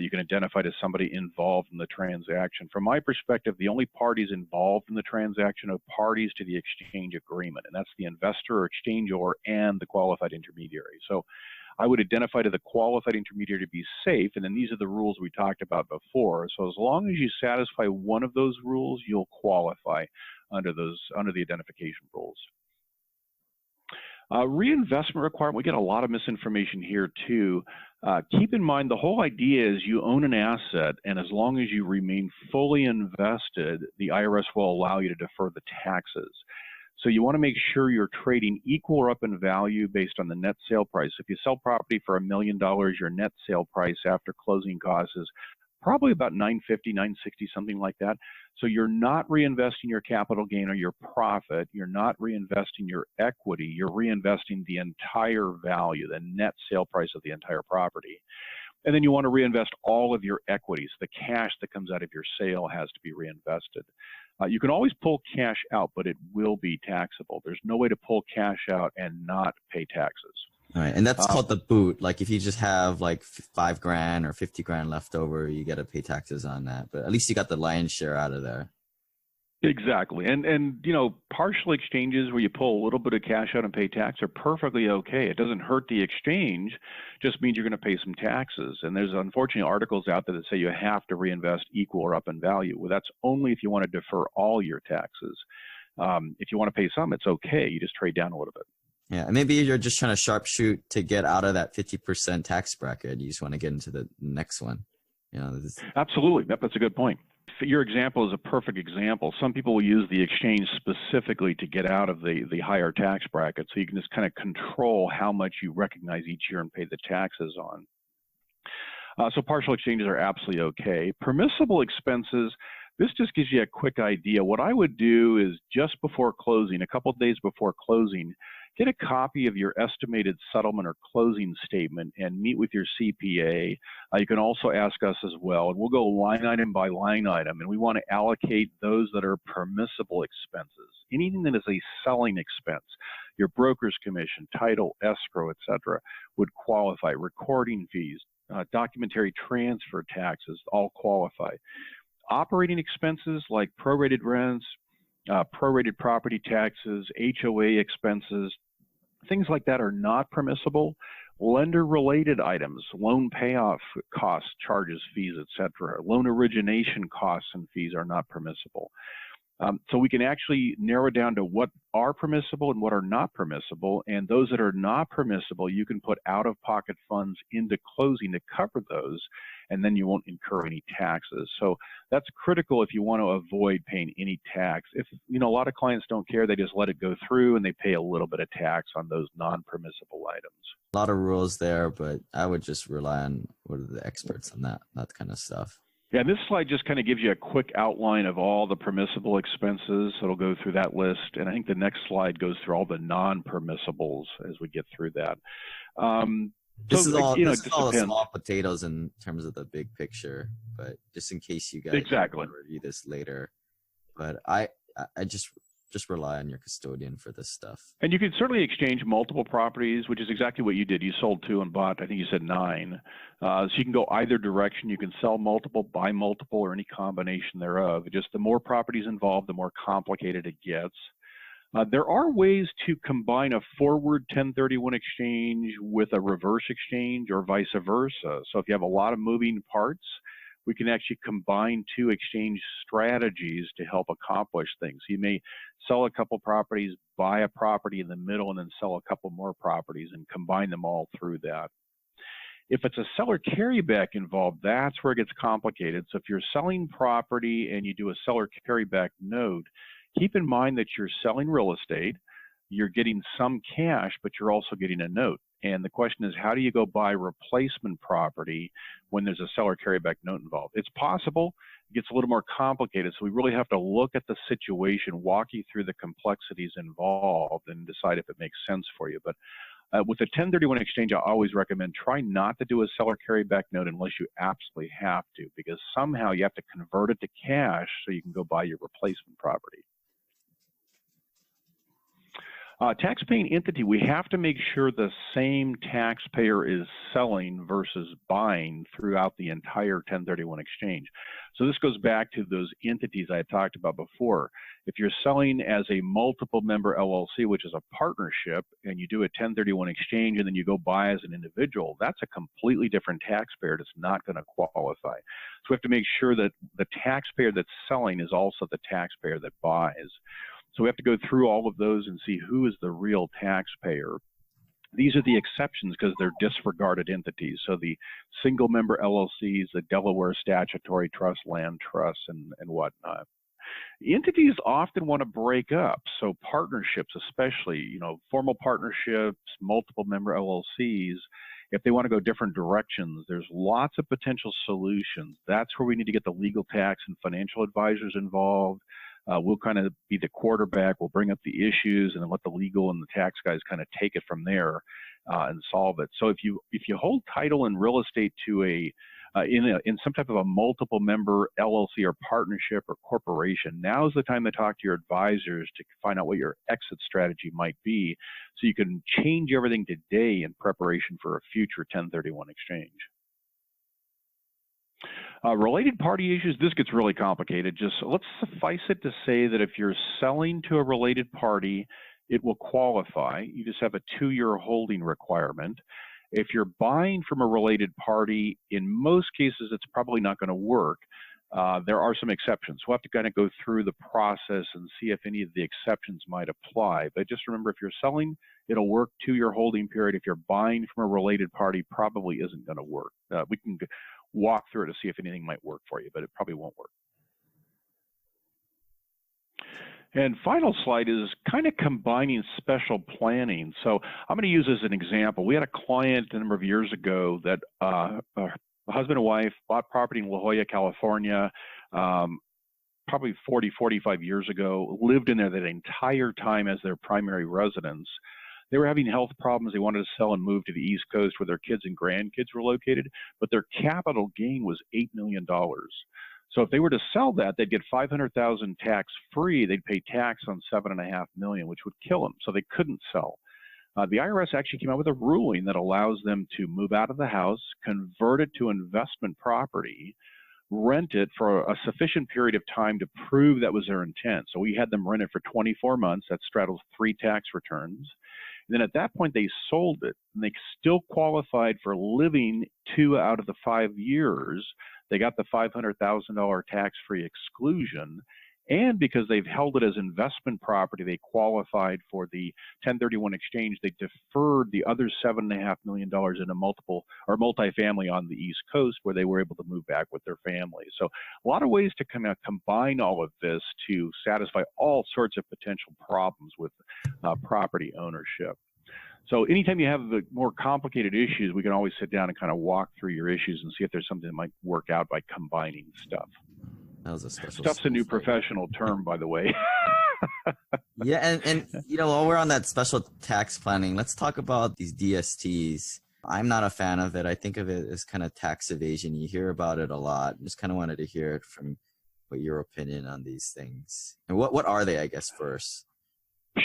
You can identify to somebody involved in the transaction. From my perspective, the only parties involved in the transaction are parties to the exchange agreement, and that's the investor or exchangeor and the qualified intermediary. So I would identify to the qualified intermediary to be safe, and then these are the rules we talked about before. So as long as you satisfy one of those rules, you'll qualify under the identification rules. Reinvestment requirement, we get a lot of misinformation here too. Keep in mind the whole idea is you own an asset, and as long as you remain fully invested, the IRS will allow you to defer the taxes. So you want to make sure you're trading equal or up in value based on the net sale price. If you sell property for $1 million, your net sale price after closing costs is probably about $950, $960, something like that. So you're not reinvesting your capital gain or your profit. You're not reinvesting your equity. You're reinvesting the entire value, the net sale price of the entire property. And then you want to reinvest all of your equities. The cash that comes out of your sale has to be reinvested. You can always pull cash out, but it will be taxable. There's no way to pull cash out and not pay taxes. All right, and that's called the boot. Like if you just have like $5,000 or $50,000 left over, you got to pay taxes on that. But at least you got the lion's share out of there. Exactly. And partial exchanges where you pull a little bit of cash out and pay tax are perfectly okay. It doesn't hurt the exchange, just means you're going to pay some taxes. And there's unfortunately articles out there that say you have to reinvest equal or up in value. Well, that's only if you want to defer all your taxes. If you want to pay some, it's okay. You just trade down a little bit. Yeah, and maybe you're just trying to sharpshoot to get out of that 50% tax bracket. You just want to get into the next one. Absolutely. That's a good point. Your example is a perfect example. Some people will use the exchange specifically to get out of the higher tax bracket, so you can just kind of control how much you recognize each year and pay the taxes on. So partial exchanges are absolutely okay. Permissible expenses, this just gives you a quick idea. What I would do is just before closing, a couple of days before closing, get a copy of your estimated settlement or closing statement and meet with your CPA. You can also ask us as well, and we'll go line item by line item, and we want to allocate those that are permissible expenses. Anything that is a selling expense, your broker's commission, title, escrow, etc., would qualify. Recording fees, documentary transfer taxes, all qualify. Operating expenses like prorated rents, prorated property taxes, HOA expenses, things like that are not permissible. Lender-related items, loan payoff costs, charges, fees, etc., loan origination costs and fees are not permissible. So we can actually narrow down to what are permissible and what are not permissible, and those that are not permissible, you can put out-of-pocket funds into closing to cover those, and then you won't incur any taxes. So that's critical if you want to avoid paying any tax. If a lot of clients don't care, they just let it go through and they pay a little bit of tax on those non-permissible items. A lot of rules there, but I would just rely on what are the experts on that kind of stuff. Yeah, this slide just kind of gives you a quick outline of all the permissible expenses. So it'll go through that list. And I think the next slide goes through all the non-permissibles as we get through that. This is all small potatoes in terms of the big picture, but just in case you guys want to review this later. But I just rely on your custodian for this stuff. And you can certainly exchange multiple properties, which is exactly what you did. You sold 2 and bought, I think you said 9. So you can go either direction. You can sell multiple, buy multiple, or any combination thereof. Just the more properties involved, the more complicated it gets. There are ways to combine a forward 1031 exchange with a reverse exchange or vice versa. So if you have a lot of moving parts, we can actually combine 2 exchange strategies to help accomplish things. You may sell a couple properties, buy a property in the middle, and then sell a couple more properties and combine them all through that. If it's a seller carryback involved, that's where it gets complicated. So if you're selling property and you do a seller carryback note, keep in mind that you're selling real estate, you're getting some cash, but you're also getting a note. And the question is, how do you go buy replacement property when there's a seller carryback note involved? It's possible. It gets a little more complicated. So we really have to look at the situation, walk you through the complexities involved, and decide if it makes sense for you. But with a 1031 exchange, I always recommend try not to do a seller carryback note unless you absolutely have to, because somehow you have to convert it to cash so you can go buy your replacement property. Tax-paying entity, we have to make sure the same taxpayer is selling versus buying throughout the entire 1031 exchange. So this goes back to those entities I had talked about before. If you're selling as a multiple member LLC, which is a partnership, and you do a 1031 exchange and then you go buy as an individual, that's a completely different taxpayer that's not going to qualify. So we have to make sure that the taxpayer that's selling is also the taxpayer that buys. So we have to go through all of those and see who is the real taxpayer. These are the exceptions because they're disregarded entities. So the single member LLCs, the Delaware statutory trust, land trusts, and whatnot. Entities often want to break up. So partnerships, especially, formal partnerships, multiple member LLCs, if they want to go different directions, there's lots of potential solutions. That's where we need to get the legal, tax, and financial advisors involved. We'll kind of be the quarterback. We'll bring up the issues and then let the legal and the tax guys kind of take it from there and solve it. So if you hold title in real estate to in some type of a multiple member LLC or partnership or corporation, now is the time to talk to your advisors to find out what your exit strategy might be, so you can change everything today in preparation for a future 1031 exchange. Related party issues, this gets really complicated. Just let's suffice it to say that if you're selling to a related party, it will qualify. You just have a 2-year holding requirement. If you're buying from a related party, in most cases, it's probably not going to work. There are some exceptions. We'll have to kind of go through the process and see if any of the exceptions might apply. But just remember, if you're selling, it'll work 2-year holding period. If you're buying from a related party, probably isn't going to work. We can walk through it to see if anything might work for you, but it probably won't work. And final slide is kind of combining special planning. So I'm going to use as an example. We had a client a number of years ago that a husband and wife bought property in La Jolla, California, probably 40, 45 years ago, lived in there that entire time as their primary residence. They were having health problems. They wanted to sell and move to the East Coast where their kids and grandkids were located, but their capital gain was $8 million. So if they were to sell that, they'd get $500,000 tax-free. They'd pay tax on $7.5 million, which would kill them. So they couldn't sell. The IRS actually came out with a ruling that allows them to move out of the house, convert it to investment property, rent it for a sufficient period of time to prove that was their intent. So we had them rent it for 24 months. That straddles 3 tax returns. And then at that point, they sold it, and they still qualified for living 2 out of the 5 years. They got the $500,000 tax-free exclusion, and because they've held it as investment property, they qualified for the 1031 exchange. They deferred the other $7.5 million in a multifamily on the East Coast, where they were able to move back with their family. So a lot of ways to combine all of this to satisfy all sorts of potential problems with property ownership. So anytime you have the more complicated issues, we can always sit down and kind of walk through your issues and see if there's something that might work out by combining stuff. That was a special Stuff's a new professional term, by the way. Yeah, and you know, while we're on that special tax planning, let's talk about these DSTs. I'm not a fan of it. I think of it as kind of tax evasion. You hear about it a lot. Just kind of wanted to hear it from your opinion on these things. And what are they, I guess, first?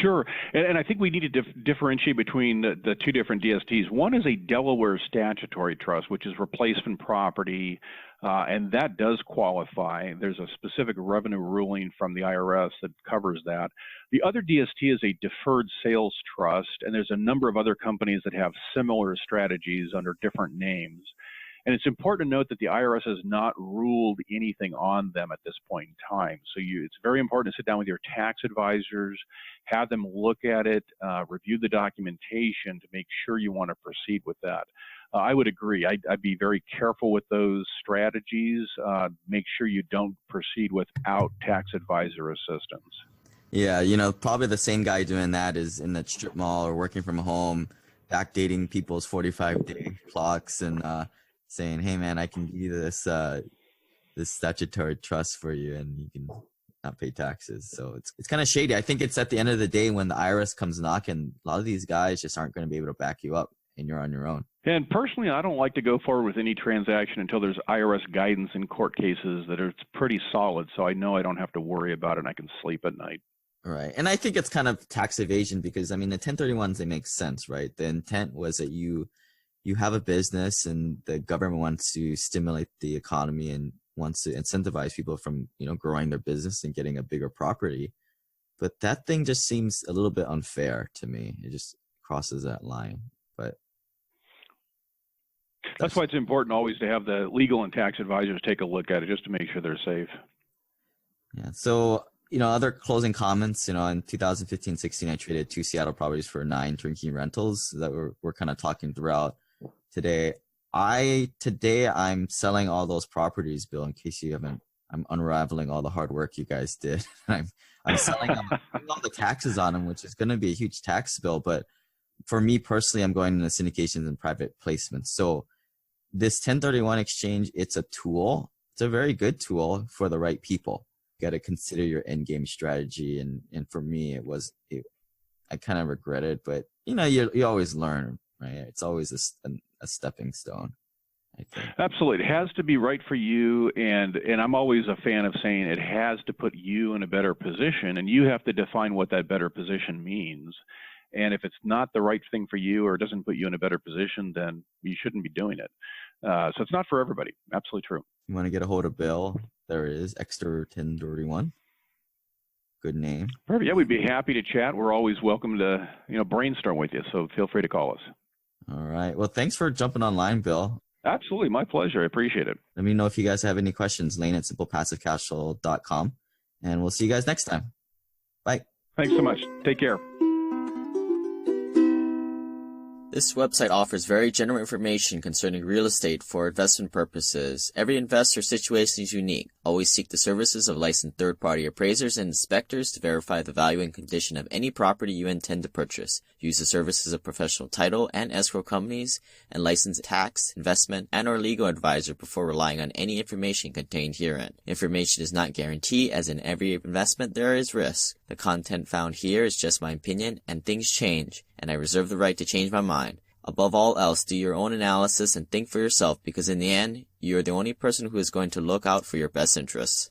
Sure. And I think we need to differentiate between the 2 different DSTs. One is a Delaware statutory trust, which is replacement property, and that does qualify. There's a specific revenue ruling from the IRS that covers that. The other DST is a deferred sales trust, and there's a number of other companies that have similar strategies under different names. And it's important to note that the IRS has not ruled anything on them at this point in time. So it's very important to sit down with your tax advisors, have them look at it, review the documentation to make sure you want to proceed with that. I would agree. I'd be very careful with those strategies. Make sure you don't proceed without tax advisor assistance. Yeah, you know, probably the same guy doing that is in the strip mall or working from home, backdating people's 45-day clocks and saying, "Hey, man, I can give you this this statutory trust for you, and you can not pay taxes." So it's kind of shady. I think it's at the end of the day when the IRS comes knocking, a lot of these guys just aren't going to be able to back you up, and you're on your own. And personally, I don't like to go forward with any transaction until there's IRS guidance in court cases that it's pretty solid, so I know I don't have to worry about it and I can sleep at night. Right. And I think it's kind of tax evasion because, I mean, the 1031s, they make sense, right? The intent was that you have a business and the government wants to stimulate the economy and wants to incentivize people from, you know, growing their business and getting a bigger property. But that thing just seems a little bit unfair to me. It just crosses that line. But that's why it's important always to have the legal and tax advisors take a look at it just to make sure they're safe. Yeah. So, you know, other closing comments, you know, in 2015-16, I traded 2 Seattle properties for 9 turnkey rentals that we're kind of talking throughout today. I'm selling all those properties, Bill, in case you haven't. I'm unraveling all the hard work you guys did. I'm selling them, putting all the taxes on them, which is going to be a huge tax bill. But for me personally, I'm going into syndications and private placements. So this 1031 exchange, it's a tool. It's a very good tool for the right people. You got to consider your end game strategy. And for me, I kind of regret it, but you know, you always learn, right? It's always a stepping stone, I think. Absolutely. It has to be right for you. And I'm always a fan of saying it has to put you in a better position, and you have to define what that better position means. And if it's not the right thing for you or doesn't put you in a better position, then you shouldn't be doing it. So it's not for everybody. Absolutely true. you want to get a hold of Bill, there it is, Exeter 1031. Good name. Perfect. Yeah, we'd be happy to chat. We're always welcome to, brainstorm with you. So feel free to call us. All right. Well, thanks for jumping online, Bill. Absolutely. My pleasure. I appreciate it. Let me know if you guys have any questions, lane@simplepassivecashflow.com. And we'll see you guys next time. Bye. Thanks so much. Take care. This website offers very general information concerning real estate for investment purposes. Every investor situation is unique. Always seek the services of licensed third-party appraisers and inspectors to verify the value and condition of any property you intend to purchase. Use the services of professional title and escrow companies and licensed tax, investment, and or legal advisor before relying on any information contained herein. Information is not guaranteed, as in every investment there is risk. The content found here is just my opinion, and things change, and I reserve the right to change my mind. Above all else, do your own analysis and think for yourself, because in the end, you are the only person who is going to look out for your best interests.